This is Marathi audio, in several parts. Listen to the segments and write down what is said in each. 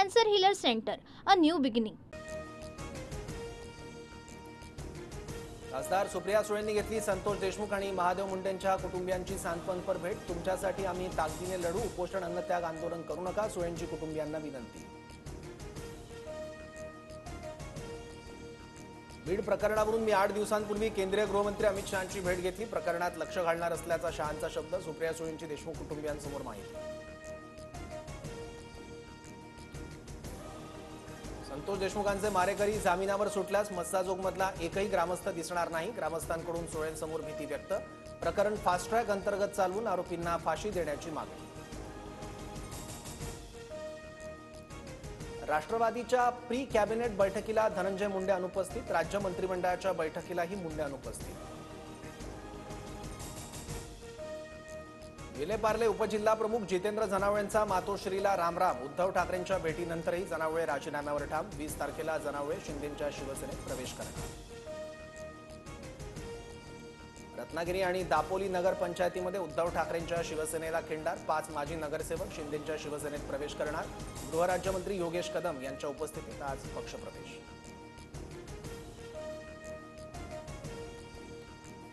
Cancer healer centre, a new beginning. खासदार सुप्रिया सुळेंनी घेतली संतोष देशमुख आणि महादेव मुंडेंच्या कुटुंबियांची सांत्वनपर भेट. तुमच्यासाठी आम्ही ताकदीने लढू, उपोषण अन्नत्याग आंदोलन करू नका, सुळेंची कुटुंबियांना विनंती. बीड प्रकरणावरून मी 8 दिवसांपूर्वी केंद्रीय गृहमंत्री अमित शहांची भेट घेतली. प्रकरणात लक्ष घालणार असल्याचा शहांचा शब्द. सुप्रिया सुळेंची देशमुख कुटुंबियांसमोर माहिती. संतोष देशमुखांचे मारेकरी जामिनावर सुटल्यास मस्साजोगमधला एकही ग्रामस्थ दिसणार नाही. ग्रामस्थांकडून सुळेंसमोर भीती व्यक्त. प्रकरण फास्ट ट्रॅक अंतर्गत चालवून आरोपींना फाशी देण्याची मागणी. राष्ट्रवादीच्या प्री कॅबिनेट बैठकीला धनंजय मुंडे अनुपस्थित. राज्य मंत्रिमंडळाच्या बैठकीलाही मुंडे अनुपस्थित. विलेपार्ले उपजिल्हा प्रमुख जितेंद्र जनावळेंचा मातोश्रीला रामराम. उद्धव ठाकरेंच्या भेटीनंतरही जनावळे राजीनाम्यावर ठाम. 20 तारखेला जनावळे शिंदेंच्या शिवसेनेत प्रवेश करणार. रत्नागिरी आणि दापोली नगर पंचायतीमध्ये उद्धव ठाकरेंच्या शिवसेनेला खिंडार. 5 माजी नगरसेवक शिंदेंच्या शिवसेनेत प्रवेश करणार. गृहराज्यमंत्री योगेश कदम यांच्या उपस्थितीत आज पक्षप्रवेश.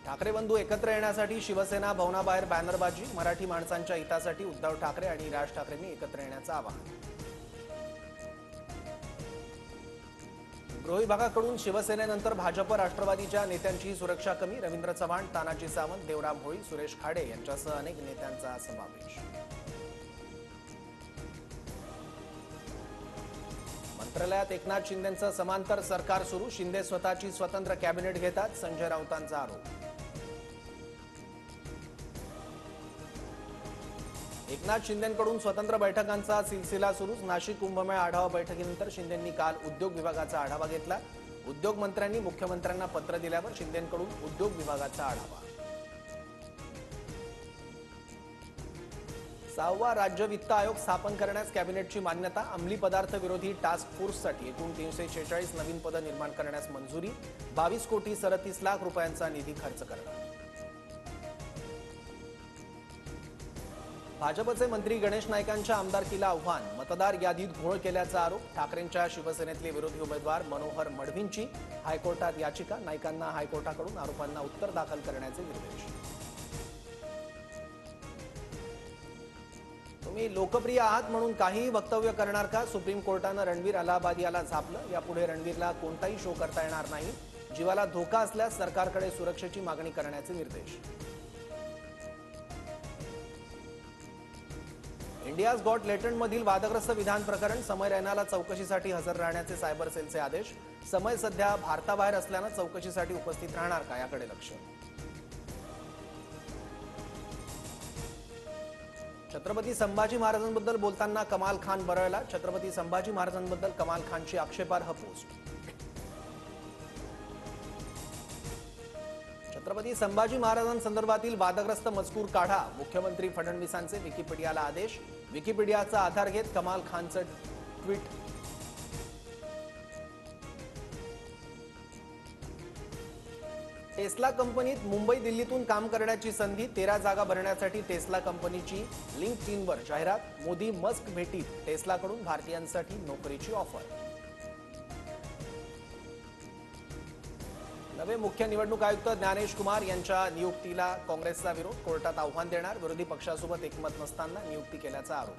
ठाकरे बंधू एकत्र येण्यासाठी शिवसेना भवनाबाहेर बॅनरबाजी. मराठी माणसांच्या हितासाठी उद्धव ठाकरे आणि राज ठाकरेंनी एकत्र येण्याचं आवाहन. गृह विभागाकडून शिवसेनेनंतर भाजप राष्ट्रवादीच्या नेत्यांची सुरक्षा कमी. रवींद्र चव्हाण, तानाजी सावंत, देवराम होळी, सुरेश खाडे यांच्यासह अनेक नेत्यांचा समावेश. मंत्रालयात एकनाथ शिंदेंचं समांतर सरकार सुरू. शिंदे स्वतःची स्वतंत्र कॅबिनेट घेतात. संजय राऊतांचा आरोप. एकनाथ शिंदेंकडून स्वतंत्र बैठकांचा सिलसिला सुरू. नाशिक कुंभमेळा आढावा बैठकीनंतर शिंदेंनी काल उद्योग विभागाचा आढावा घेतला. उद्योग मंत्र्यांनी मुख्यमंत्र्यांना पत्र दिल्यावर शिंदेंकडून उद्योग विभागाचा आढावा. 6वा राज्य वित्त आयोग स्थापन करण्यास कॅबिनेटची मान्यता. अंमली पदार्थ विरोधी टास्क फोर्ससाठी एकूण 346 नवीन पदं निर्माण करण्यास मंजुरी. 22 कोटी 37 लाख रुपयांचा निधी खर्च करणार. भाजपचे मंत्री गणेश नाईकांच्या आमदारकीला आव्हान. मतदार यादीत घोळ केल्याचा आरोप. ठाकरेंच्या शिवसेनेतले विरोधी उमेदवार मनोहर मडवींची हायकोर्टात याचिका. नाईकांना हायकोर्टाकडून आरोपांना उत्तर दाखल करण्याचे निर्देश. तुम्ही लोकप्रिय आहात म्हणून काहीही वक्तव्य करणार का? सुप्रीम कोर्टानं रणवीर अलाहाबादी याला झापलं. यापुढे रणवीरला कोणताही शो करता येणार नाही. जीवाला धोका असल्यास सरकारकडे सुरक्षेची मागणी करण्याचे निर्देश. इंडियाज गॉट लेटंटमधील वादग्रस्त विधान प्रकरण. समय रैनाला चौकशीसाठी हजर राहण्याचे सायबर सेलचे आदेश. समय सध्या भारताबाहेर असल्यानं चौकशीसाठी उपस्थित राहणार का याकडे लक्ष. छत्रपती संभाजी महाराजांबद्दल बोलताना कमाल खान बरळला. छत्रपती संभाजी महाराजांबद्दल कमाल खानची आक्षेपार्ह पोस्ट. छत्रपती संभाजी महाराजांसंदर्भातील वादग्रस्त मजकूर काढा. मुख्यमंत्री फडणवीसांचे विकिपीडियाला आदेश. विकिपीडियाचा आधार घेत कमाल खानचं ट्विट. टेस्ला कंपनीत मुंबई दिल्लीतून काम करण्याची संधी. 13 जागा भरण्यासाठी टेस्ला कंपनीची लिंक्डइनवर जाहिरात. मोदी मस्क भेटीत. टेस्लाकडून भारतीयांसाठी नोकरीची ऑफर. नवे मुख्य निवडणूक आयुक्त ज्ञानेश कुमार यांच्या नियुक्तीला काँग्रेसचा विरोध. कोर्टात आव्हान देणार. विरोधी पक्षासोबत एकमत नसताना नियुक्ती केल्याचा आरोप.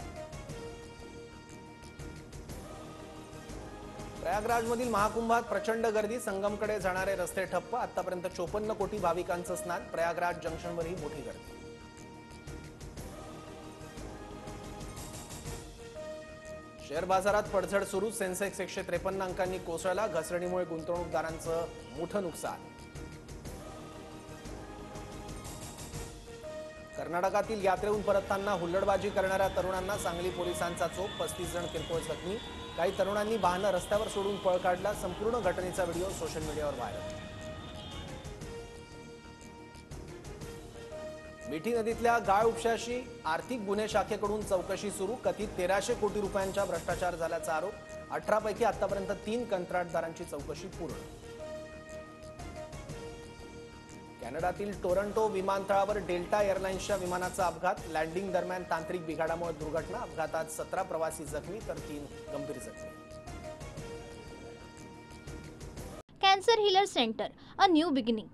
प्रयागराजमधील महाकुंभात प्रचंड गर्दी. संगमकडे जाणारे रस्ते ठप्प. आतापर्यंत 54 कोटी भाविकांचं स्नान. प्रयागराज जंक्शनवरही मोठी गर्दी. शेअर बाजारात पडझड सुरू. सेन्सेक्स 153 अंकांनी कोसळला. घसरणीमुळे गुंतवणूकदारांचं मोठं नुकसान. कर्नाटकातील यात्रेहून परतताना हुल्लडबाजी करणाऱ्या तरुणांना सांगली पोलिसांचा चोप. 35 जण किरकोळ जखमी. काही तरुणांनी वाहनं रस्त्यावर सोडून पळ काढला. संपूर्ण घटनेचा व्हिडिओ सोशल मीडियावर व्हायरल. मिठी नदीतल्या गाळ उपशाशी आर्थिक गुन्हे शाखेकडून चौकशी सुरू. कथित 1300 कोटी रुपयांचा भ्रष्टाचार झाल्याचा आरोप. 18 पैकी आतापर्यंत 3 कंत्राटदारांची चौकशी पूर्ण. कॅनडातील टोरंटो विमानतळावर डेल्टा एअरलाइन्सच्या विमानाचा अपघात. लँडिंग दरम्यान तांत्रिक बिघाडामुळे दुर्घटना. अपघातात 17 प्रवासी जखमी तर 3 गंभीर जखमी. Cancer healer centre, a new beginning.